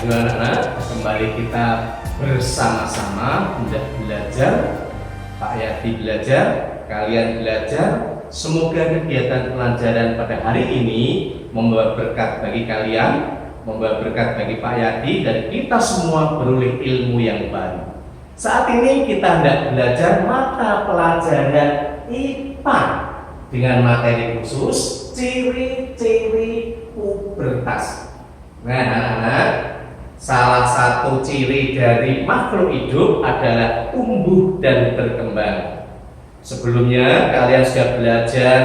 Ayo anak-anak, kembali kita bersama-sama belajar. Pak Yati belajar, kalian belajar. Semoga kegiatan pelajaran pada hari ini membawa berkat bagi kalian, membawa berkat bagi Pak Yati, dan kita semua beroleh ilmu yang baru. Saat ini kita hendak belajar mata pelajaran IPA dengan materi khusus ciri-ciri pubertas. Nah, anak-anak, salah satu ciri dari makhluk hidup adalah tumbuh dan berkembang. Sebelumnya kalian sudah belajar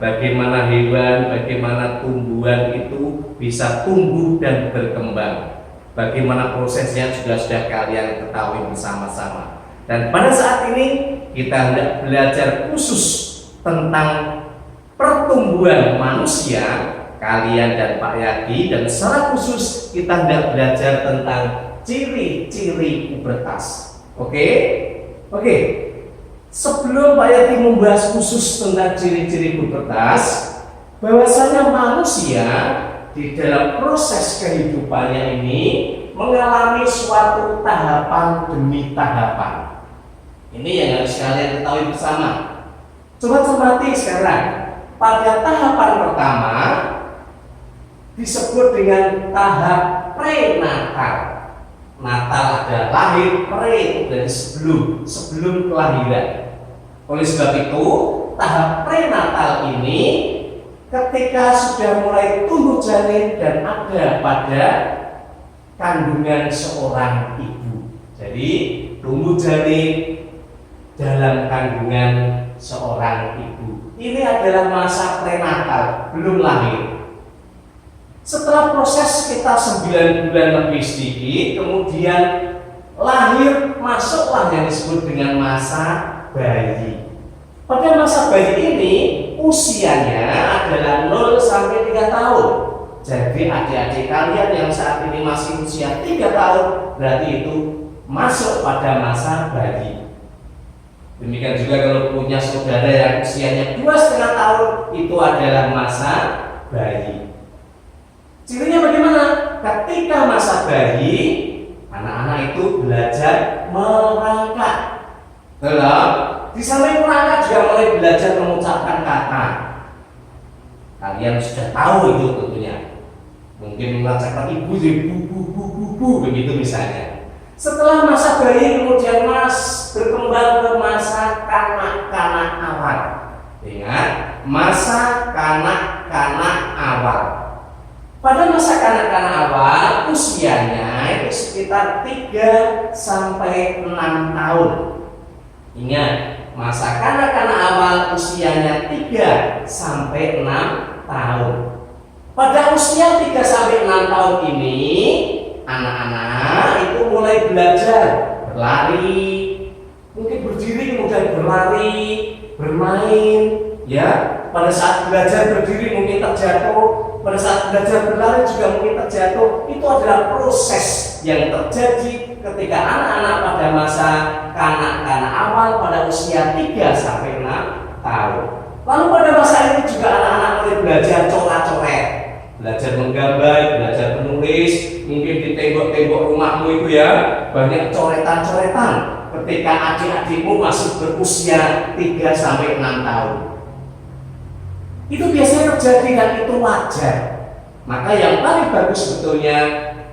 bagaimana hewan, bagaimana tumbuhan itu bisa tumbuh dan berkembang. Bagaimana prosesnya juga sudah kalian ketahui bersama-sama. Dan pada saat ini kita hendak belajar khusus tentang pertumbuhan manusia, kalian dan Pak Yadi, dan secara khusus kita hendak belajar tentang ciri-ciri pubertas. Oke? Sebelum Pak Yadi membahas khusus tentang ciri-ciri pubertas, bahwasanya manusia di dalam proses kehidupannya ini mengalami suatu tahapan demi tahapan. Ini yang harus kalian ketahui bersama. Coba cermati sekarang. Pada tahapan pertama disebut dengan tahap prenatal. Natal adalah lahir, pre itu dari sebelum kelahiran. Oleh sebab itu, tahap prenatal ini ketika sudah mulai tumbuh janin dan ada pada kandungan seorang ibu. Jadi tumbuh janin dalam kandungan seorang ibu. Ini adalah masa prenatal, belum lahir. Setelah proses kita 9 bulan lebih sedikit, kemudian lahir, masuklah yang disebut dengan masa bayi. Pada masa bayi ini usianya adalah 0 sampai 3 tahun. Jadi adik-adik kalian yang saat ini masih usia 3 tahun, berarti itu masuk pada masa bayi. Demikian juga kalau punya saudara yang usianya 2,5 tahun, itu adalah masa bayi. Cirinya bagaimana? Ketika masa bayi, anak-anak itu belajar merangkak. Di samping merangkak juga mulai belajar mengucapkan kata. Kalian sudah tahu itu tentunya. Mungkin mengucapkan ibu, bu, begitu misalnya. Setelah masa bayi kemudian berkembang ke masa kanak-kanak awal. Ingat, masa kanak-kanak awal. Pada masa kanak-kanak awal usianya itu sekitar 3 sampai 6 tahun. Ingat, masa kanak-kanak awal usianya 3 sampai 6 tahun. Pada usia 3 sampai 6 tahun ini, anak-anak itu mulai belajar berlari, mungkin berdiri kemudian berlari, bermain, ya. Pada saat belajar berdiri mungkin terjatuh, pada saat belajar berlari juga mungkin terjatuh. Itu adalah proses yang terjadi ketika anak-anak pada masa kanak-kanak awal pada usia 3 sampai 6 tahun. Lalu pada masa ini juga anak-anak mulai belajar coret-coret, belajar menggambar, belajar menulis. Mungkin di tembok-tembok rumahmu itu ya banyak coretan-coretan ketika adik-adikmu masih berusia 3 sampai 6 tahun. Itu biasanya terjadi dan itu wajar. Maka yang paling bagus sebetulnya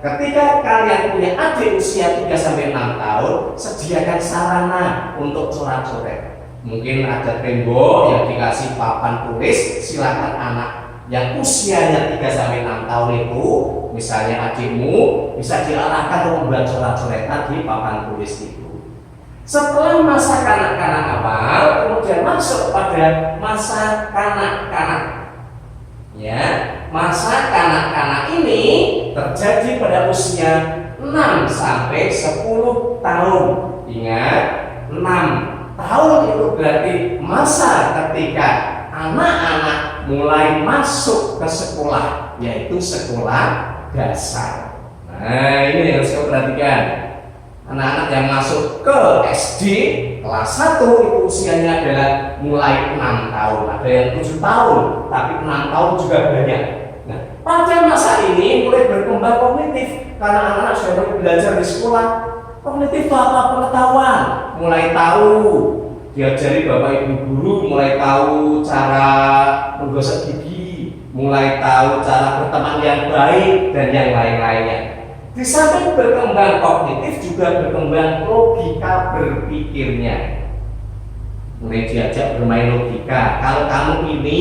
ketika kalian punya adik usia 3 sampai 6 tahun, sediakan sarana untuk coret-coret. Mungkin ada tembok yang dikasih papan tulis, silakan anak yang usianya 3 sampai 6 tahun itu, misalnya adikmu, bisa diarahkan untuk membuat coret-coretan di papan tulis itu. Setelah masa kanak-kanak awal, kemudian masuk pada masa kanak-kanak. Ya, masa kanak-kanak ini terjadi pada usia 6 sampai 10 tahun. Ingat, 6 tahun itu berarti masa ketika anak-anak mulai masuk ke sekolah, yaitu sekolah dasar. Nah, ini yang harus kau perhatikan. Anak-anak yang masuk ke SD kelas 1 itu usianya adalah mulai 6 tahun. Ada yang 7 tahun, tapi 6 tahun juga banyak. Nah, pada masa ini mulai berkembang kognitif karena anak-anak sudah mulai belajar di sekolah. Kognitif itu apa? Pengetahuan, mulai tahu, diajari bapak ibu guru, mulai tahu cara menggosok gigi, mulai tahu cara berteman yang baik dan yang lain-lainnya. Di samping berkembang kognitif juga berkembang logika berpikirnya. Mulai diajak bermain logika. Kalau kamu ini,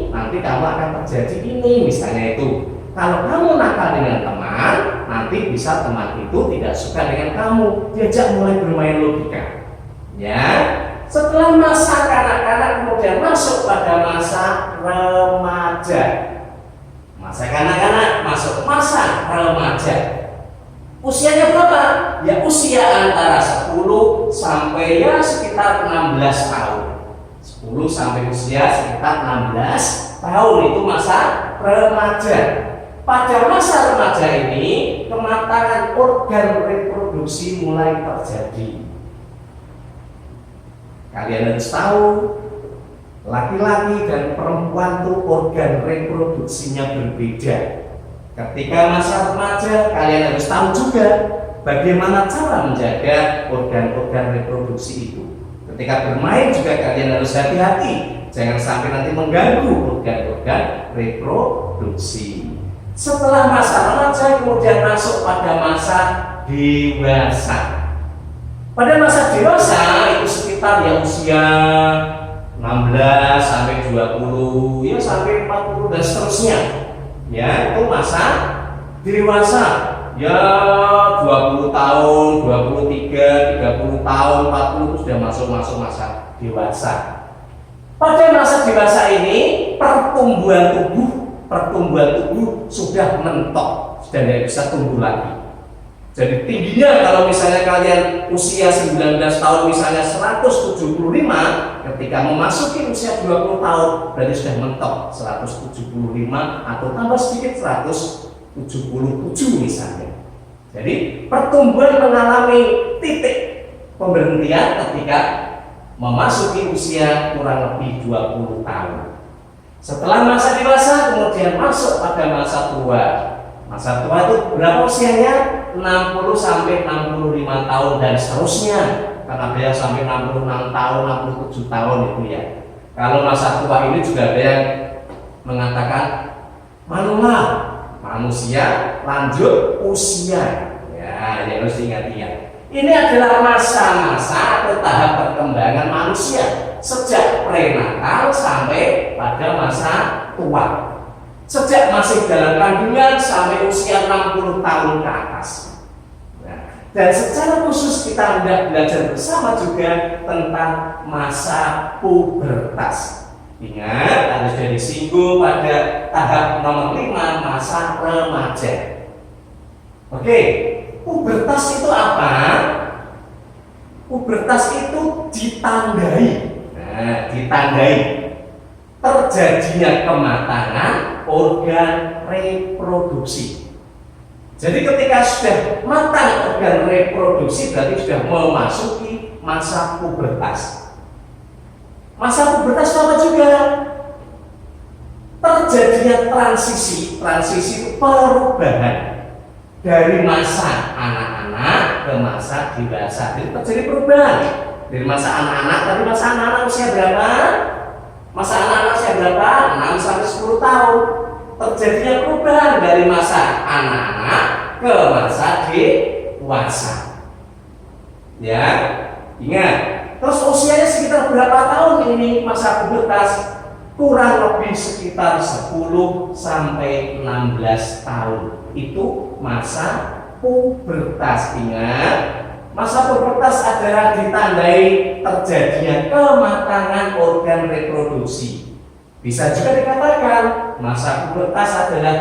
nanti kamu akan terjadi ini, misalnya itu. Kalau kamu nakal dengan teman, nanti bisa teman itu tidak suka dengan kamu. Diajak mulai bermain logika. Ya. Setelah masa kanak-kanak kemudian masuk pada masa remaja. Masa kanak-kanak masuk masa remaja. Usianya berapa? Ya usia antara 10 sampai ya sekitar 16 tahun. 10 sampai usia sekitar 16 tahun itu masa remaja. Pada masa remaja ini kematangan organ reproduksi mulai terjadi. Kalian harus tahu, laki-laki dan perempuan itu organ reproduksinya berbeda. Ketika masa remaja, kalian harus tahu juga bagaimana cara menjaga organ-organ reproduksi itu. Ketika bermain juga kalian harus hati-hati, jangan sampai nanti mengganggu organ-organ reproduksi. Setelah masa remaja kemudian masuk pada masa dewasa. Pada masa dewasa itu sekitar ya usia 16 sampai 20, ya sampai 40 dan seterusnya. Ya, itu masa dewasa. Ya 20 tahun, 23, 30 tahun, 40 itu sudah masuk masa dewasa. Pada masa dewasa ini pertumbuhan tubuh sudah mentok, sudah tidak bisa tumbuh lagi. Jadi tingginya kalau misalnya kalian usia 19 tahun misalnya 175, ketika memasuki usia 20 tahun berarti sudah mentok 175 atau tambah sedikit 177 misalnya. Jadi pertumbuhan mengalami titik pemberhentian ketika memasuki usia kurang lebih 20 tahun. Setelah masa dewasa kemudian masuk pada masa tua. Masa tua itu berapa usianya? 60 sampai 65 tahun dan seterusnya. Karena ada yang sampai 66 tahun, 67 tahun itu ya. Kalau masa tua ini juga ada yang mengatakan manulah manusia lanjut usia. Ya, harus diingat ya. Ini adalah masa-masa atau tahap perkembangan manusia sejak prenatal sampai pada masa tua. Sejak masih dalam kandungan sampai usia 60 tahun ke atas. Nah, dan secara khusus kita hendak belajar bersama juga tentang masa pubertas. Ingat, harus sudah disinggung pada tahap nomor 5, masa remaja. Oke, pubertas itu apa? Pubertas itu ditandai. Nah, ditandai terjadinya kematangan organ reproduksi. Jadi ketika sudah matang organ reproduksi berarti sudah memasuki masa pubertas. Masa pubertas apa juga? Terjadinya transisi itu perubahan dari masa anak-anak ke masa dewasa. Jadi terjadi perubahan dari masa anak-anak. Tadi masa anak-anak usia berapa? Masa anak-anak usia berapa? 6 sampai 10 tahun. Terjadinya perubahan dari masa anak-anak ke masa dewasa. Ya, ingat. Terus usianya sekitar berapa tahun ini masa pubertas? Kurang lebih sekitar 10 sampai 16 tahun. Itu masa pubertas. Ingat, masa pubertas adalah ditandai terjadinya kematangan organ reproduksi. Bisa juga dikatakan masa pubertas adalah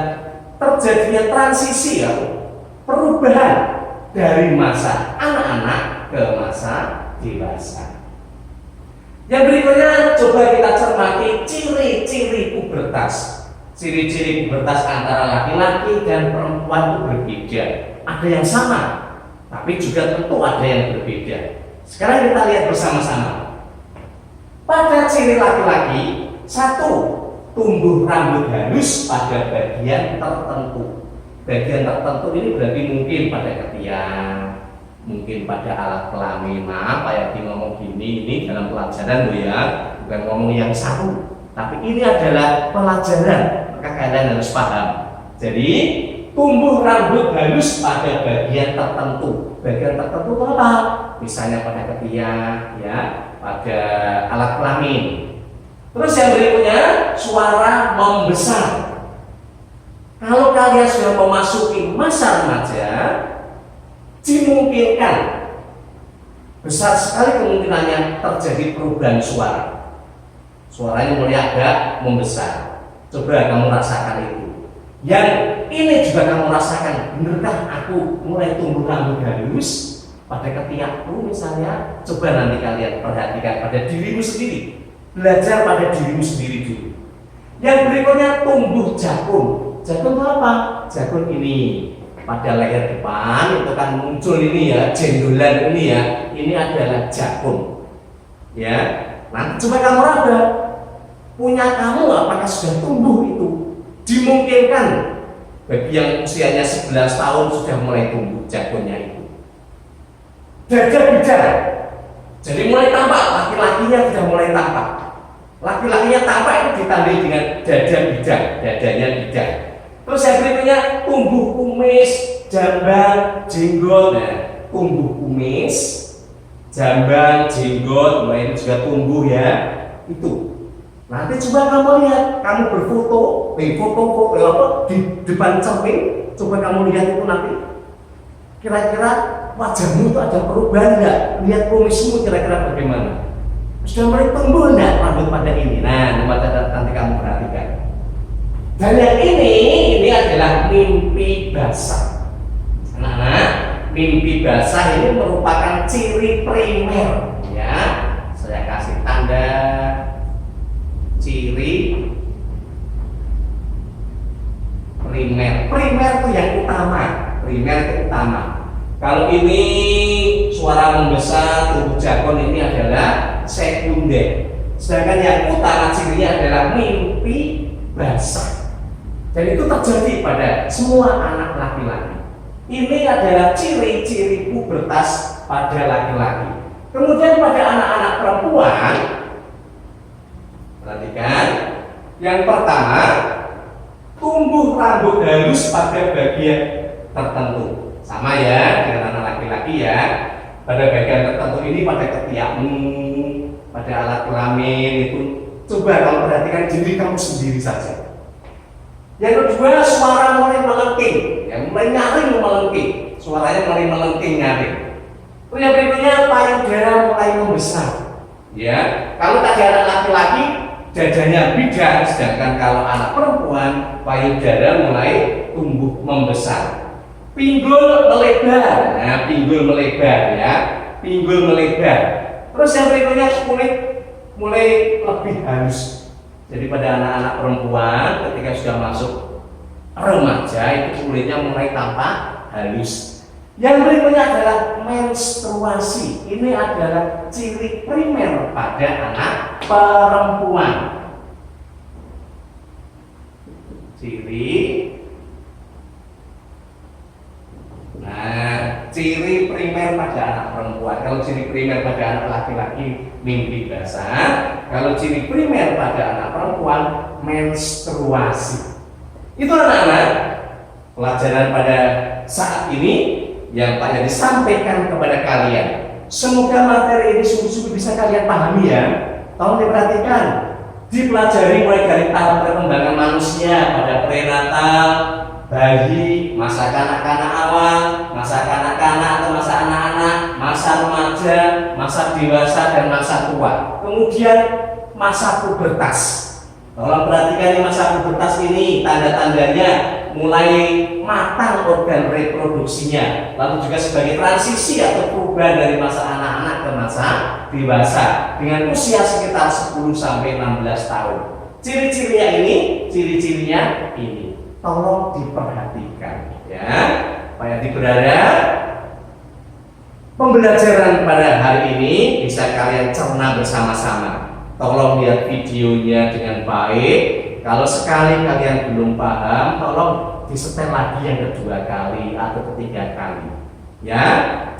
terjadinya transisi atau perubahan dari masa anak-anak ke masa dewasa. Yang berikutnya coba kita cermati ciri-ciri pubertas. Ciri-ciri pubertas antara laki-laki dan perempuan itu berbeda. Ada yang sama, tapi juga tentu ada yang berbeda. Sekarang kita lihat bersama-sama. Pada ciri laki-laki, 1, tumbuh rambut halus pada bagian tertentu. Bagian tertentu ini berarti mungkin pada ketiak, mungkin pada alat kelamin. Nah, Pak Yadi ngomong gini, ini dalam pelajaran loh ya, bukan ngomong yang satu, tapi ini adalah pelajaran, maka kalian harus paham. Jadi tumbuh rambut halus pada bagian tertentu. Bagian tertentu itu apa? Misalnya pada ketiak, ya, pada alat kelamin. Terus yang berikutnya, suara membesar. Kalau kalian sudah memasuki masa remaja, dimungkinkan besar sekali kemungkinannya terjadi perubahan suara. Suaranya mulai agak membesar. Coba kamu rasakan itu. Yang ini juga kamu rasakan, benarkah aku mulai tumbuh rambut halus pada ketiakku misalnya? Coba nanti kalian perhatikan pada dirimu sendiri. Belajar pada dirimu sendiri dulu. Yang berikutnya tumbuh jakun. Jakun itu apa? Jakun ini pada leher depan itu kan muncul ini ya, jenggolan ini ya. Ini adalah jakun. Ya. Nah, coba kamu raba. Punya kamu apakah sudah tumbuh itu? Dimungkinkan bagi yang usianya 11 tahun sudah mulai tumbuh jagonnya itu. Dada bidang. Jadi mulai tampak, laki-lakinya sudah mulai tampak. Laki-lakinya tampak itu ditandai dengan dada bidang, dadanya bidang. Terus yang berikutnya tumbuh kumis, jambang, jenggot. Nah, tumbuh kumis, jambang, jenggot, mulai itu juga tumbuh ya. Itu. Nanti coba kamu lihat, kamu berfoto, foto apa di depan cermin, coba kamu lihat itu nanti. Kira-kira wajahmu itu ada perubahan enggak? Lihat kumismu kira-kira bagaimana? Sudah mulai tumbuh enggak rambut pada ini? Nah, nanti kamu perhatikan. Dan yang ini adalah mimpi basah. Nah, mimpi basah ini merupakan ciri primer, ya. Saya kasih tanda. Ciri primer itu yang utama. Primer itu utama. Kalau ini suara membesar, tumbuh jakun ini adalah sekunder. Sedangkan yang utama cirinya adalah mimpi basah. Dan itu terjadi pada semua anak laki-laki. Ini adalah ciri-ciri pubertas pada laki-laki. Kemudian pada anak-anak perempuan, perhatikan, yang pertama tumbuh rambut halus pada bagian tertentu, sama ya dengan anak laki-laki ya. Pada bagian tertentu ini pada ketiakmu, pada alat kelamin itu. Coba kamu perhatikan diri kamu sendiri saja. Yang kedua, suara mulai melengking, ya, mulai nyaring melengking, suaranya mulai melengking nyaring. Terus yang berikutnya payudara mulai membesar, ya. Kalau tadi anak laki-laki dadanya bidang, sedangkan kalau anak perempuan payudara mulai tumbuh membesar. Pinggul melebar, nah pinggul melebar ya, pinggul melebar. Terus yang berikutnya kulit mulai lebih halus. Jadi pada anak-anak perempuan ketika sudah masuk remaja itu kulitnya mulai tampak halus. Yang berikutnya adalah menstruasi. Ini adalah ciri primer pada anak perempuan. Ciri primer pada anak perempuan. Kalau ciri primer pada anak laki-laki mimpi basah. Kalau ciri primer pada anak perempuan menstruasi. Itu anak-anak pelajaran pada saat ini yang Pak Yadi sampaikan kepada kalian. Semoga materi ini sungguh-sungguh bisa kalian pahami ya. Tolong diperhatikan. Dipelajari mulai dari tahap perkembangan manusia pada prenatal, bayi, masa kanak-kanak awal, masa kanak-kanak atau masa anak-anak, masa remaja, masa dewasa dan masa tua. Kemudian masa pubertas. Tolong perhatikan masa pubertas ini tanda-tandanya mulai matang organ reproduksinya, lalu juga sebagai transisi atau perubahan dari masa anak-anak ke masa dewasa dengan usia sekitar 10 sampai 16 tahun. Ciri-cirinya ini, tolong diperhatikan ya. Pak Yadi berharap pembelajaran pada hari ini bisa kalian cerna bersama-sama. Tolong lihat videonya dengan baik, kalau sekali kalian belum paham, tolong disetel lagi yang kedua kali atau ketiga kali. Ya,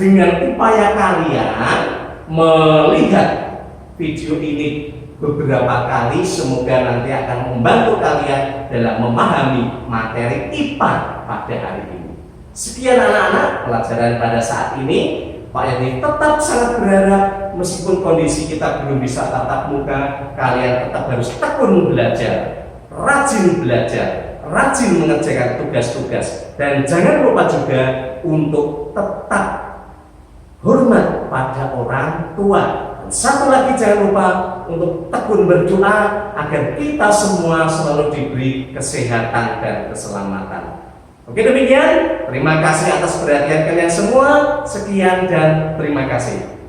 dengan upaya kalian melihat video ini beberapa kali, semoga nanti akan membantu kalian dalam memahami materi IPA pada hari ini. Sekian anak-anak pelajaran pada saat ini. Pak Yati tetap sangat berharap meskipun kondisi kita belum bisa tatap muka, kalian tetap harus tekun belajar, rajin mengerjakan tugas-tugas, dan jangan lupa juga untuk tetap hormat pada orang tua. Dan satu lagi, jangan lupa untuk tekun berdoa agar kita semua selalu diberi kesehatan dan keselamatan. Oke, demikian. Terima kasih atas perhatian kalian semua. Sekian dan terima kasih.